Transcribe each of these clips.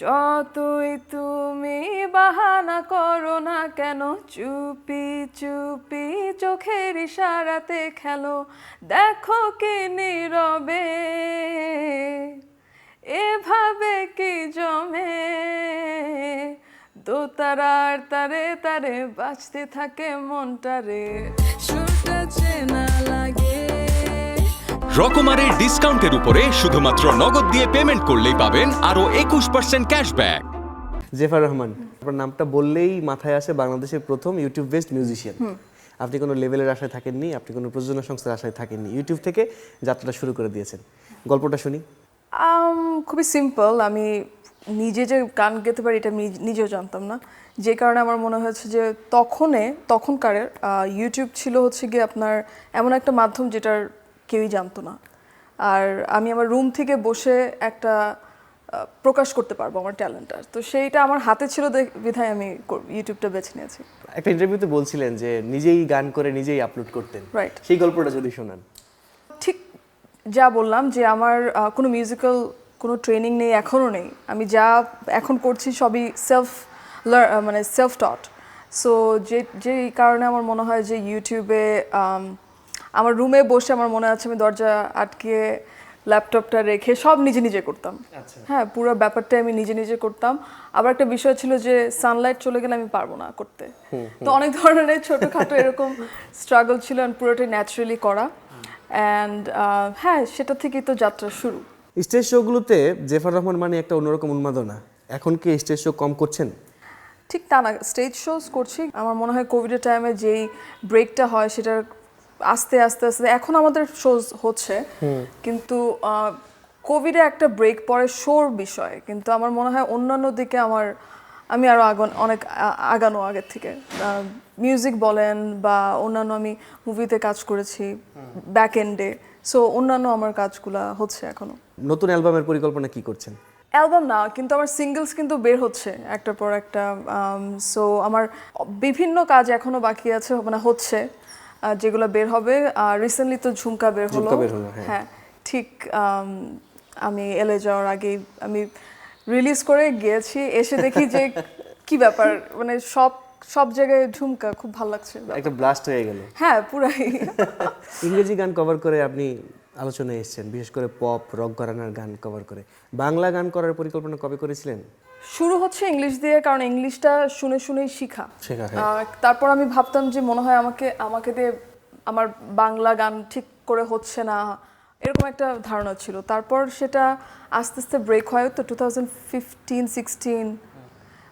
যতই তুমি বাহানা করো না কেন, চুপি চুপি চোখের ইশারাতে খেলো, দেখো কি নীরবে এভাবে কি জমে, দোতারার তারে তারে বাজতে থাকে মনটারে, সুরটা চেনা লাগে। রকমারের ডিসকাউন্টের উপরে শুধুমাত্র নগদ দিয়ে পেমেন্ট করলেই পাবেন আরো 21% ক্যাশব্যাক। জেফার রহমান, আপনার নামটা বললেই মাথায় আসে বাংলাদেশের প্রথম ইউটিউব বেসড মিউজিশিয়ান। আপনি কোনো লেভেলের আশায় থাকেননি, আপনি কোনো প্রযোজনা সংস্থার আশায় থাকেননি, ইউটিউব থেকে যাত্রাটা শুরু করে দিয়েছেন। গল্পটা শুনি। খুবই সিম্পল। আমি নিজে যে গান গেতে পারি এটা আমি নিজেও জানতাম না, যে কারণে আমার মনে হয়েছে যে তখনকারের ইউটিউব ছিল হচ্ছে গিয়ে আপনার এমন একটা মাধ্যম যেটার কেউই জানতো না, আর আমি আমার রুম থেকে বসে একটা প্রকাশ করতে পারবো আমার ট্যালেন্টটা। তো সেইটা আমার হাতে ছিল বিধায় আমি ইউটিউবটা বেছে নিয়েছি। একটা ইন্টারভিউতে বলছিলেন যে নিজেই গান করে নিজেই আপলোড করতেন, রাইট। সেই গল্পটা যদি শোনান। ঠিক যা বললাম যে আমার কোনো মিউজিক্যাল কোনো ট্রেনিং নেই, এখনও নেই। আমি যা এখন করছি সবই মানে সেলফ টট। সো যে কারণে আমার মনে হয় যে ইউটিউবে আমার রুমে বসে আমার মনে আছে আমি দরজা আটকে ল্যাপটপটা রেখে সব নিজে নিজে করতাম। হ্যাঁ, পুরো ব্যাপারটা আমি নিজে নিজে করতাম। আবার একটা বিষয় ছিল যে সানলাইট চলে গেলে আমি পারবো না করতে, তো অনেক ধরনের ছোটোখাটো এরকম স্ট্রাগল ছিল, পুরোটাই ন্যাচারালি করা। অ্যান্ড হ্যাঁ, সেটা থেকেই তো যাত্রা শুরু। স্টেজ শোগুলোতে জেফার রহমান মানে একটা অন্যরকম উন্মাদনা। এখন কি স্টেজ শো কম করছেন? ঠিক তা না, স্টেজ শোজ করছি। আমার মনে হয় কোভিডের টাইমে যেই ব্রেকটা হয় সেটার আস্তে আস্তে আস্তে এখন আমাদের শোজ হচ্ছে, কিন্তু কোভিডে একটা ব্রেক পরে শোর বিষয়। কিন্তু আমার মনে হয় অন্যান্য দিকে আমি আরও অনেক আগানো আগের থেকে। মিউজিক বলেন বা অন্যান্য, আমি মুভিতে কাজ করেছি ব্যাক এন্ডে, সো অন্যান্য আমার কাজগুলা হচ্ছে এখনো। নতুন অ্যালবামের পরিকল্পনা কি করছেন? অ্যালবাম না, কিন্তু আমার সিঙ্গলস কিন্তু বের হচ্ছে একটার পর একটা। সো আমার বিভিন্ন কাজ এখনো বাকি আছে, মানে হচ্ছে, যেগুলো বের হবে। রিসেন্টলি তো ঝুমকা বের হলো। হ্যাঁ ঠিক। আমি এলে যাওয়ার আগে আমি রিলিজ করে গিয়েছি, এসে দেখি যে কি ব্যাপার, মানে সব জায়গায় ঝুমকা, খুব ভালো লাগছে, একটা ব্লাস্ট হয়ে গেল। হ্যাঁ পুরাই। ইংরেজি গান কভার করে আপনি আলোচনায় এসেছেন, বিশেষ করে পপ রক ঘরানার গান কভার করে। বাংলা গান করার পরিকল্পনা কবে করেছিলেন? শুরু হচ্ছে ইংলিশ দিয়ে, কারণ ইংলিশটা শুনে শুনেই শেখা। হ্যাঁ। তারপর আমি ভাবতাম যে মনে হয় আমাকে দিয়ে আমার বাংলা গান ঠিক করে হচ্ছে না, এরকম একটা ধারণা ছিল। তারপর সেটা আস্তে আস্তে ব্রেক হয় তো 2015-16,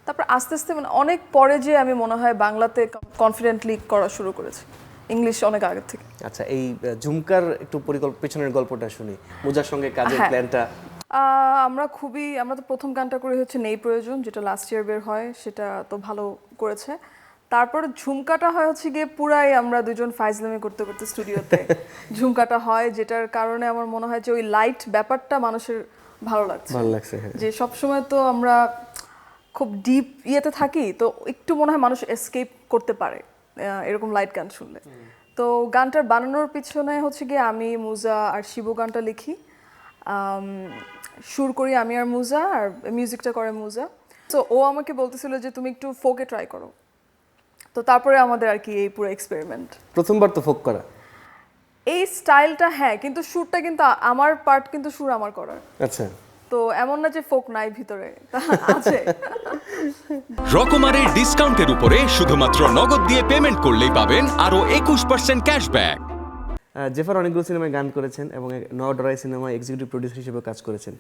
তারপর আস্তে আস্তে মানে অনেক পরে যে আমি মনে হয় বাংলাতে কনফিডেন্টলি করা শুরু করেছি, ইংলিশ অনেক আগে থেকে। আচ্ছা, এই ঝুমকার একটু পেছনের গল্পটা শুনি, মোজার সঙ্গে কাজের প্ল্যানটা। আমরা তো প্রথম গানটা করে হচ্ছে নেই প্রয়োজন, যেটা লাস্ট ইয়ার বের হয়, সেটা তো ভালো করেছে। তারপর ঝুমকাটা হয় হচ্ছে গিয়ে পুরাই আমরা দুজন ফাইজলামি করতে করতে স্টুডিওতে ঝুমকাটা হয়, যেটার কারণে আমার মনে হয় যে ওই লাইট ব্যাপারটা মানুষের ভালো লাগছে। যে সবসময় তো আমরা খুব ডিপ ইয়েতে থাকি, তো একটু মনে হয় মানুষ এসকেপ করতে পারে এরকম লাইট গান শুনলে। তো গানটার বানানোর পিছনে হচ্ছে গিয়ে আমি, মুজা আর শিবু গানটা লিখি, সুর করি আমি আর মুজা, আর মিউজিকটা করে মুজা। তো ও আমাকে বলতেছিল যে তুমি একটু ফোকে ট্রাই করো, তো তারপরে আমাদের আর কি এই পুরো এক্সপেরিমেন্ট। প্রথমবার তো ফোক করা এই স্টাইলটা, হ্যাঁ, কিন্তু সুরটা কিন্তু আমার পার্ট, কিন্তু সুর আমার করার। আচ্ছা, তো এমন না যে ফোক নাই ভিতরে, আছে। রকমারের ডিসকাউন্টের উপরে শুধুমাত্র নগদ দিয়ে পেমেন্ট করলেই পাবেন আরো 21% ক্যাশব্যাক। জেফার অনেকগুলো সিনেমায় গান করেছেন এবং নওডরাই সিনেমায় এক্সিকিউটিভ প্রডিউসার হিসেবে কাজ করেছেন।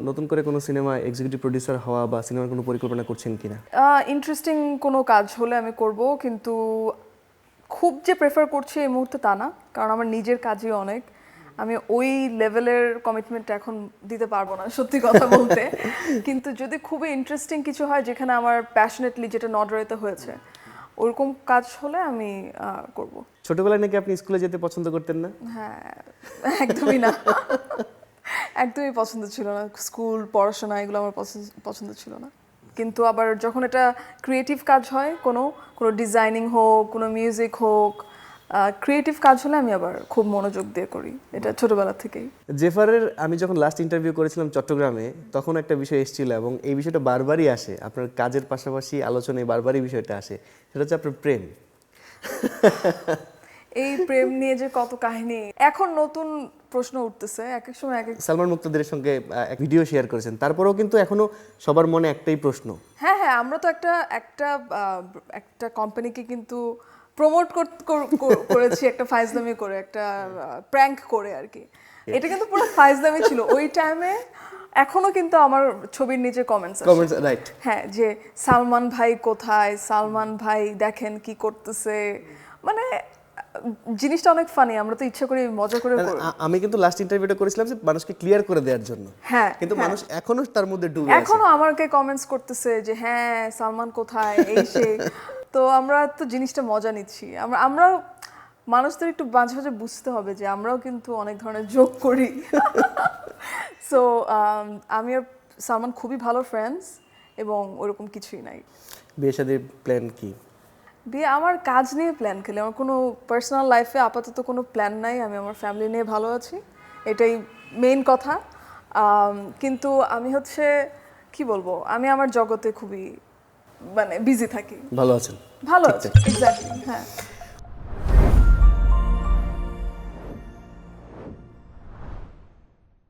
নতুন করে কোনো সিনেমা এক্সিকিউটিভ প্রডিউসার হওয়া বা সিনেমার কোনো পরিকল্পনা করছেন কিনা? ইন্টারেস্টিং কোনো কাজ হলে আমি করব, কিন্তু খুব যে প্রেফার করছি এই মুহূর্তে তা না, কারণ আমার নিজের কাজই অনেক। আমি ওই লেভেলের কমিটমেন্ট এখন দিতে পারবো না, সত্যি কথা বলতে। কিন্তু যদি খুবই ইন্টারেস্টিং কিছু হয়, যেখানে আমার প্যাশনেটলি, যেটা নডরাইতে হয়েছে, ওরকম কাজ হলে আমি করব। ছোটবেলায় নাকি আপনি স্কুলে যেতে পছন্দ করতেন না? হ্যাঁ, একদমই না, একদমই পছন্দ ছিল না। স্কুল, পড়াশোনা এগুলো আমার পছন্দ ছিল না। কিন্তু আবার যখন এটা ক্রিয়েটিভ কাজ হয়, কোনো ডিজাইনিং হোক, কোনো মিউজিক হোক, ক্রিয়েটিভ কাজ হলে আমি আবার খুব মনোযোগ দিয়ে করি, এটা ছোটবেলা থেকেই। জেফারের আমি যখন লাস্ট ইন্টারভিউ করেছিলাম চট্টগ্রামে, তখন একটা বিষয় এসেছিল এবং এই বিষয়টা বারবারই আসে, আপনার কাজের পাশাপাশি আলোচনায় বারবারই বিষয়টা আসে, সেটা হচ্ছে আপনার প্রেম। এই প্রেম নিয়ে যে কত কাহিনী, এখন নতুন প্রশ্ন উঠতেছে, এক এক সময় এক এক। সালমান মুক্তাদিরের সঙ্গে এক ভিডিও শেয়ার করেছেন, তারপরেও কিন্তু এখনো সবার মনে একটাই প্রশ্ন। হ্যাঁ হ্যাঁ, আমরা তো একটা কোম্পানিকে কিন্তু প্রমোট করেছি একটা ফাইজলামি করে, একটা প্র্যাঙ্ক করে আর কি। এটা কিন্তু পুরো ফাইজলামি ছিল ওই টাইমে। এখনো কিন্তু আমার ছবির নিচে কমেন্টস রাইট। হ্যাঁ, যে সালমান ভাই কোথায়, সালমান ভাই দেখেন কি করতেছে, মানে জিনিসটা অনেক ফানি। আমরা তো ইচ্ছা করি মজা করে করি। আমি কিন্তু লাস্ট ইন্টারভিউটা করেছিলাম যে মানুষকে ক্লিয়ার করে দেওয়ার জন্য, হ্যাঁ, কিন্তু মানুষ এখনো তার মধ্যে ডুবে আছে। এখনো আমাকে কমেন্টস করতেছে যে হ্যাঁ সালমান কোথায়, এই সেই। তো আমরা তো জিনিসটা মজা নিচ্ছি। আমরা মানুষদের একটু মাঝে মাঝে বুঝতে হবে যে আমরাও কিন্তু অনেক ধরনের জোক করি। সো আমি আর সালমান খুবই ভালো ফ্রেন্ডস এবং ওরকম কিছুই নাই। বিয়ে শাদীর প্ল্যান কি? বিয়ে আমার কাজ নিয়ে প্ল্যান খেলে, আমার কোনো পার্সোনাল লাইফে আপাতত কোনো প্ল্যান নাই। আমি আমার ফ্যামিলি নিয়ে ভালো আছি, এটাই মেইন কথা। কিন্তু আমি হচ্ছে কি বলবো, আমি আমার জগতে খুবই মানে বিজি থাকি। ভালো আছেন? ভালো আছি, এক্স্যাক্টলি, হ্যাঁ।